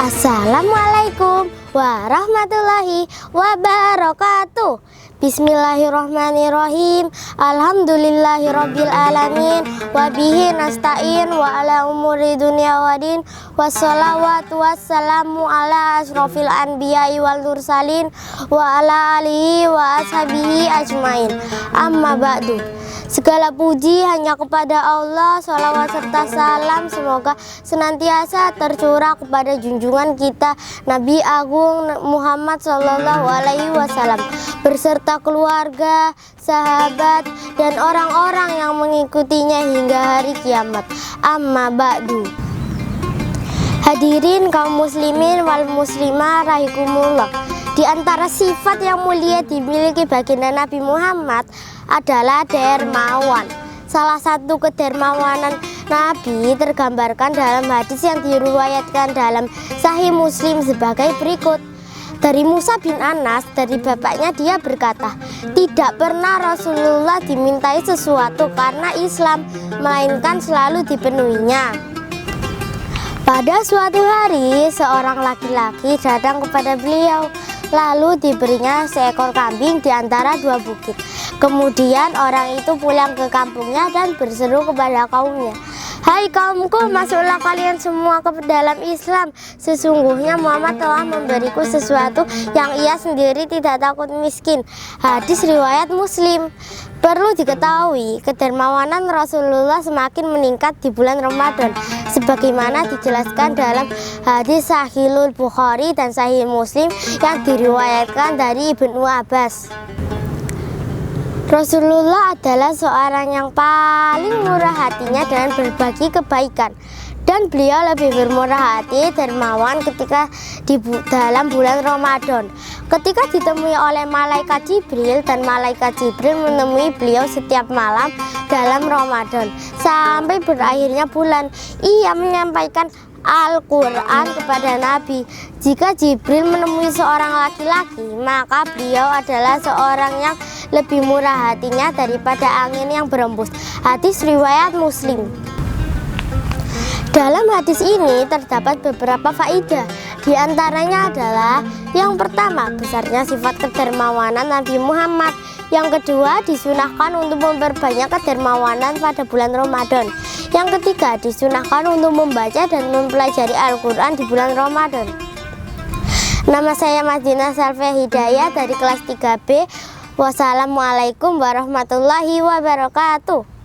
Assalamualaikum warahmatullahi wabarakatuh. Bismillahirrahmanirrahim. Alhamdulillahirabbil alamin wa bihi nasta'in wa ala umuri dunya waddin. Wassalawatu wassalamu ala asrofil anbiya'i wal mursalin wa ala alihi wa ashabihi ajmain. Amma ba'du. Segala puji hanya kepada Allah, salawat serta salam semoga senantiasa tercurah kepada junjungan kita Nabi Agung Muhammad Sallallahu Alaihi Wasallam berserta keluarga, sahabat, dan orang-orang yang mengikutinya hingga hari kiamat. Amma ba'du. Hadirin kaum muslimin wal muslimah rahikumullah. Di antara sifat yang mulia dimiliki baginda Nabi Muhammad adalah dermawan. Salah satu kedermawanan Nabi tergambarkan dalam hadis yang diriwayatkan dalam Sahih Muslim sebagai berikut. Dari Musa bin Anas, dari bapaknya dia berkata, tidak pernah Rasulullah dimintai sesuatu karena Islam, melainkan selalu dipenuhinya. Pada suatu hari, seorang laki-laki datang kepada beliau, lalu diberinya seekor kambing di antara dua bukit. Kemudian orang itu pulang ke kampungnya dan berseru kepada kaumnya, hai kaumku, masuklah kalian semua ke dalam Islam. Sesungguhnya Muhammad telah memberiku sesuatu yang ia sendiri tidak takut miskin. Hadis riwayat Muslim. Perlu diketahui, kedermawanan Rasulullah semakin meningkat di bulan Ramadan, sebagaimana dijelaskan dalam hadis Sahihul Bukhari dan Sahih Muslim yang diriwayatkan dari Ibnu Abbas. Rasulullah adalah seorang yang paling murah hatinya dengan berbagi kebaikan, dan beliau lebih bermurah hati dermawan ketika dalam bulan Ramadan. Ketika ditemui oleh malaikat Jibril, dan malaikat Jibril menemui beliau setiap malam dalam Ramadan sampai berakhirnya bulan, ia menyampaikan Al-Quran kepada Nabi. Jika Jibril menemui seorang laki-laki, maka beliau adalah seorang yang lebih murah hatinya daripada angin yang berembus. Hadis riwayat Muslim. Dalam hadis ini terdapat beberapa faedah. Di antaranya adalah yang pertama, besarnya sifat kedermawanan Nabi Muhammad. Yang kedua, disunahkan untuk memperbanyak kedermawanan pada bulan Ramadan. Yang ketiga, disunahkan untuk membaca dan mempelajari Al-Quran di bulan Ramadan. Nama saya Madinah Salve Hidayah dari kelas 3B. Wassalamualaikum warahmatullahi wabarakatuh.